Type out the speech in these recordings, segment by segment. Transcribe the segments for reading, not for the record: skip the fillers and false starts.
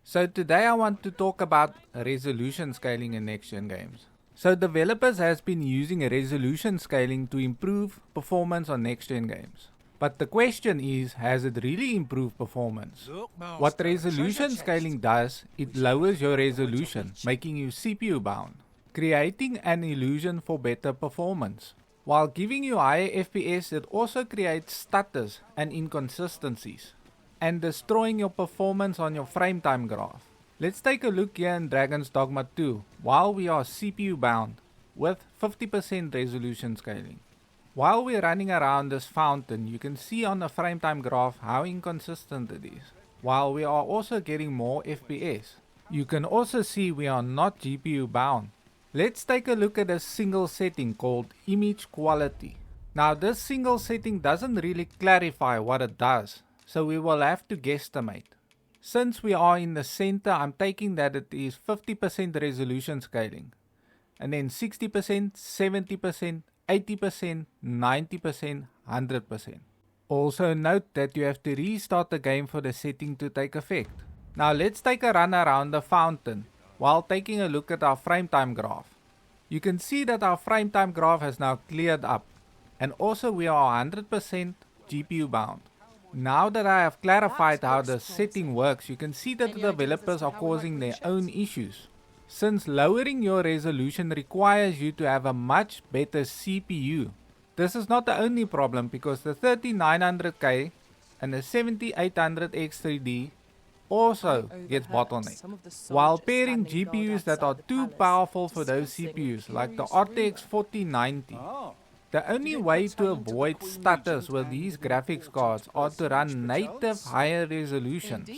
So today I want to talk about resolution scaling in next-gen games. So developers has been using resolution scaling to improve performance on next-gen games. But the question is, has it really improved performance? What resolution scaling does, it lowers your resolution, making you CPU bound, creating an illusion for better performance. While giving you higher FPS, it also creates stutters and inconsistencies, and destroying your performance on your frame time graph. Let's take a look here in Dragon's Dogma 2 while we are CPU bound with 50% resolution scaling. While we're running around this fountain, you can see on the frame time graph how inconsistent it is, while we are also getting more FPS. You can also see we are not GPU bound. Let's take a look at a single setting called image quality. Now this single setting doesn't really clarify what it does, so we will have to guesstimate. Since we are in the center, I'm taking that it is 50% resolution scaling, and then 60%, 70%, 80%, 90%, 100%. Also note that you have to restart the game for the setting to take effect. Now let's take a run around the fountain while taking a look at our frame time graph. You can see that our frame time graph has now cleared up, and also we are 100% GPU bound. Now that I have clarified how the setting works, you can see that the developers are causing their own issues. Since lowering your resolution requires you to have a much better CPU. This is not the only problem, because the 3900K and the 7800X3D also gets bottlenecked. While pairing GPUs that are too powerful for those CPUs, like the RTX 4090, the only way to avoid stutters with these graphics cards are to run native higher resolutions,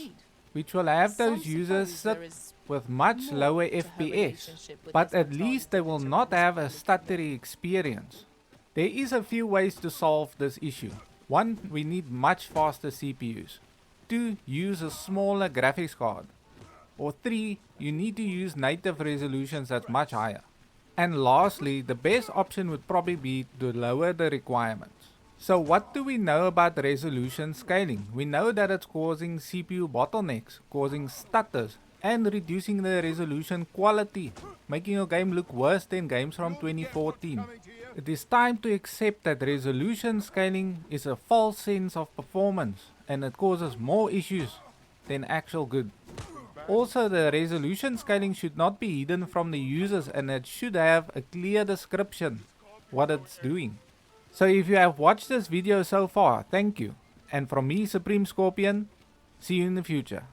which will have those users sit with much lower FPS, but at least they will not have a stuttery experience. There is a few ways to solve this issue. 1. We need much faster CPUs. 2. Use a smaller graphics card. Or 3. You need to use native resolutions that's much higher. And lastly, the best option would probably be to lower the requirements. So what do we know about resolution scaling? We know that it's causing CPU bottlenecks, causing stutters, and reducing the resolution quality, making your game look worse than games from 2014. It is time to accept that resolution scaling is a false sense of performance, and it causes more issues than actual good. Also, the resolution scaling should not be hidden from the users, and it should have a clear description what it's doing. So if you have watched this video so far, thank you. And from me, Supreme Skorpion, see you in the future.